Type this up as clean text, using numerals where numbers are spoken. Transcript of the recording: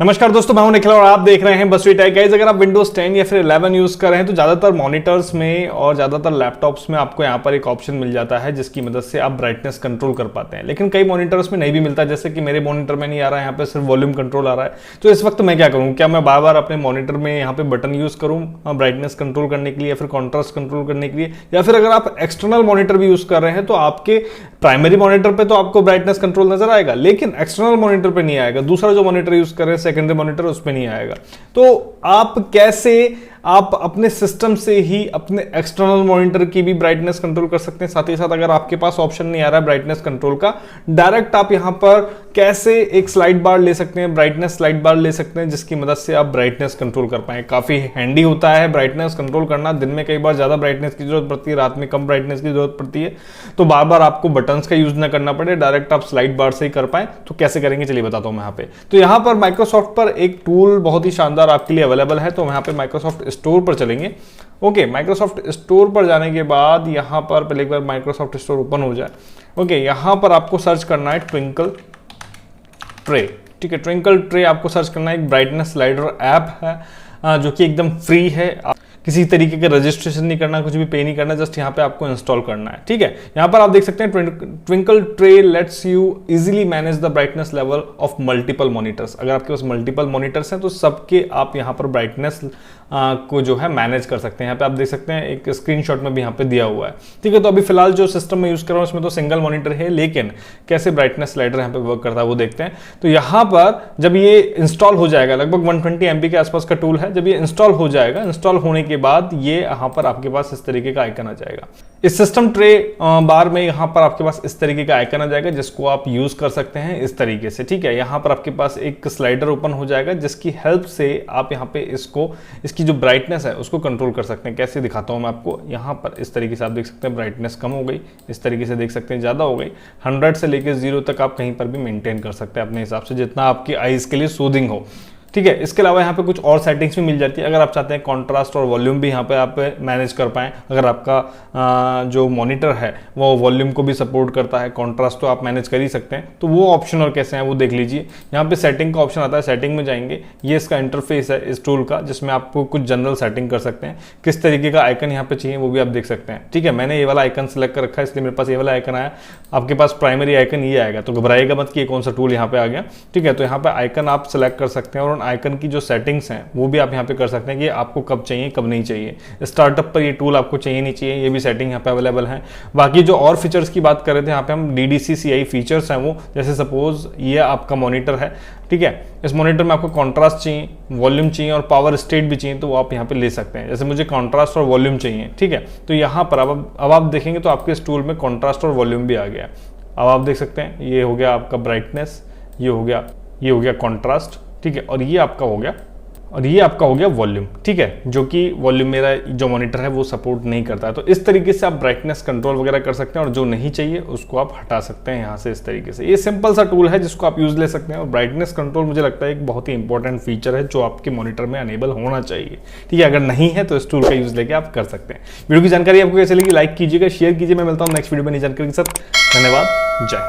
नमस्कार दोस्तों, मैं हूं निखिल और आप देख रहे हैं बसवी टेक। गाइस, अगर आप विंडोज 10 या फिर 11 यूज कर रहे हैं तो ज्यादातर मॉनिटर्स में और ज्यादातर लैपटॉप्स में आपको यहां पर एक ऑप्शन मिल जाता है जिसकी मदद से आप ब्राइटनेस कंट्रोल कर पाते हैं। लेकिन कई मॉनिटर्स में नहीं भी मिलता, जैसे कि मेरे मॉनिटर में नहीं आ रहा है, यहाँ पे सिर्फ वॉल्यूम कंट्रोल आ रहा है। तो इस वक्त मैं क्या करूँ? क्या मैं बार बार अपने मॉनिटर में यहाँ पे बटन यूज करूँ ब्राइटनेस कंट्रोल करने के लिए या फिर कॉन्ट्रास्ट कंट्रोल करने के लिए? या फिर अगर आप एक्सटर्नल मॉनिटर भी यूज कर रहे हैं तो आपके प्राइमरी मॉनिटर पे तो आपको ब्राइटनेस कंट्रोल नजर आएगा, लेकिन एक्सटर्नल मॉनिटर पे नहीं आएगा। दूसरा जो मॉनिटर यूज कर रहे हैं सेकेंडरी मॉनिटर, उस पे नहीं आएगा। तो आप कैसे आप अपने सिस्टम से ही अपने एक्सटर्नल मॉनिटर की भी ब्राइटनेस कंट्रोल कर सकते हैं? साथ ही साथ अगर आपके पास ऑप्शन नहीं आ रहा है ब्राइटनेस कंट्रोल का, डायरेक्ट आप यहां पर कैसे एक स्लाइड बार ले सकते हैं, ब्राइटनेस स्लाइड बार ले सकते हैं, जिसकी मदद से आप ब्राइटनेस कंट्रोल कर पाए। काफी हैंडी होता है ब्राइटनेस कंट्रोल करना। दिन में कई बार ज्यादा ब्राइटनेस की जरूरत पड़ती है, रात में कम ब्राइटनेस की जरूरत पड़ती है, तो बार बार आपको बटन्स का यूज ना करना पड़े, डायरेक्ट आप स्लाइड बार से ही कर पाए। तो कैसे करेंगे चलिए बताता हूं मैं यहाँ पे। तो यहाँ पर माइक्रोसॉफ्ट पर एक टूल बहुत ही शानदार आपके लिए अवेलेबल है। तो यहाँ पे माइक्रोसॉफ्ट स्टोर पर चलेंगे। ओके, माइक्रोसॉफ्ट स्टोर पर जाने के बाद यहां पर पहले एक बार माइक्रोसॉफ्ट स्टोर ओपन हो जाए। ओके, यहां पर आपको सर्च करना है ट्विंकल ट्रे। ठीक है, ट्विंकल ट्रे आपको सर्च करना है। एक ब्राइटनेस स्लाइडर ऐप है जो कि एकदम फ्री है। किसी तरीके का रजिस्ट्रेशन नहीं करना, कुछ भी पे नहीं करना, जस्ट यहाँ पे आपको इंस्टॉल करना है। ठीक है, यहाँ पर आप देख सकते हैं twinkle tray let's you easily manage the brightness level of multiple monitors. अगर आपके पास मल्टीपल मॉनिटर्स हैं तो सबके आप यहाँ पर ब्राइटनेस को जो है मैनेज कर सकते हैं। यहाँ पे आप देख सकते हैं एक स्क्रीनशॉट में भी यहाँ पे दिया हुआ है। ठीक है, तो अभी फिलहाल जो सिस्टम में यूज कर रहा हूँ उसमें तो सिंगल मॉनिटर है, लेकिन कैसे ब्राइटनेस स्लाइडर यहाँ पे वर्क करता है वो देखते हैं। तो यहाँ पर जब ये इंस्टॉल हो जाएगा, लगभग 120 MB के आसपास का टूल है, जब ये इंस्टॉल हो जाएगा, इंस्टॉल होने के बाद ये यहाँ पर आपके पास इस तरीके का आइकन आ जाएगा। इस सिस्टम ट्रे बार में यहाँ पर आपके पास इस तरीके का आइकन आ जाएगा जिसको आप यूज कर सकते हैं इस तरीके से। ठीक है, यहाँ पर आपके पास एक स्लाइडर ओपन हो जाएगा जिसकी हेल्प से आप यहाँ पे इसकी जो ब्राइटनेस है उसको कंट्रोल कर सकते हैं। कैसे दिखाता हूँ मैं आपको। यहाँ पर इस तरीके से आप देख सकते हैं ब्राइटनेस कम हो गई, इस तरीके से देख सकते हैं ज्यादा हो गई। 100 से लेकर 0 तक आप कहीं पर भी मेंटेन कर सकते हैं अपने हिसाब से, जितना आपकी आईज के लिए सूदिंग हो। ठीक है, इसके अलावा यहाँ पे कुछ और सेटिंग्स भी मिल जाती है। अगर आप चाहते हैं कॉन्ट्रास्ट और वॉल्यूम भी यहाँ पे आप मैनेज कर पाएं, अगर आपका जो मॉनिटर है वो वॉल्यूम को भी सपोर्ट करता है, कॉन्ट्रास्ट तो आप मैनेज कर ही सकते हैं। तो वो ऑप्शन और कैसे हैं वो देख लीजिए। यहाँ पे सेटिंग का ऑप्शन आता है, सेटिंग में जाएंगे, ये इसका इंटरफेस है इस टूल का, जिसमें आपको कुछ जनरल सेटिंग कर सकते हैं। किस तरीके का आइकन यहाँ पे चाहिए वो भी आप देख सकते हैं। ठीक है, मैंने ये वाला आइकन सेलेक्ट कर रखा है इसलिए मेरे पास ये वाला आइकन आया। आपके पास प्राइमरी आइकन ये आएगा, तो घबराइएगा मत कि कौन सा टूल यहाँ पे आ गया। ठीक है, तो यहाँ पे आइकन आप सेलेक्ट कर सकते हैं और उन आइकन की जो सेटिंग्स हैं वो भी आप यहाँ पे कर सकते हैं कि आपको कब चाहिए कब नहीं चाहिए। स्टार्टअप पर ये टूल आपको चाहिए नहीं चाहिए, ये भी सेटिंग यहाँ पे अवेलेबल है। बाकी जो और फीचर्स की बात कर रहे थे, यहाँ पे हम DDCCI फीचर्स हैं वो, जैसे सपोज ये आपका मॉनिटर है। ठीक है, इस मॉनिटर में आपको कॉन्ट्रास्ट चाहिए, वॉल्यूम चाहिए और पावर स्टेट भी चाहिए, तो वो आप यहाँ पे ले सकते हैं। जैसे मुझे कॉन्ट्रास्ट और वॉल्यूम चाहिए। ठीक है, तो यहाँ पर अब आप देखेंगे तो आपके इस टूल में कॉन्ट्रास्ट और वॉल्यूम भी आ गया। अब आप देख सकते हैं ये हो गया आपका ब्राइटनेस, ये हो गया कॉन्ट्रास्ट। ठीक है, और ये आपका हो गया वॉल्यूम। ठीक है, जो कि वॉल्यूम मेरा जो मॉनिटर है वो सपोर्ट नहीं करता है। तो इस तरीके से आप ब्राइटनेस कंट्रोल वगैरह कर सकते हैं और जो नहीं चाहिए उसको आप हटा सकते हैं यहाँ से इस तरीके से। ये सिंपल सा टूल है जिसको आप यूज ले सकते हैं। और ब्राइटनेस कंट्रोल मुझे लगता है एक बहुत ही इंपॉर्टेंट फीचर है जो आपके मॉनिटर में अनेबल होना चाहिए। ठीक है, अगर नहीं है तो इस टूल का यूज लेके आप कर सकते हैं। वीडियो की जानकारी आपको कैसे लगी, लाइक कीजिएगा, शेयर कीजिए। मैं मिलता हूँ नेक्स्ट वीडियो में नई जानकारी के साथ। धन्यवाद, जय हिंद।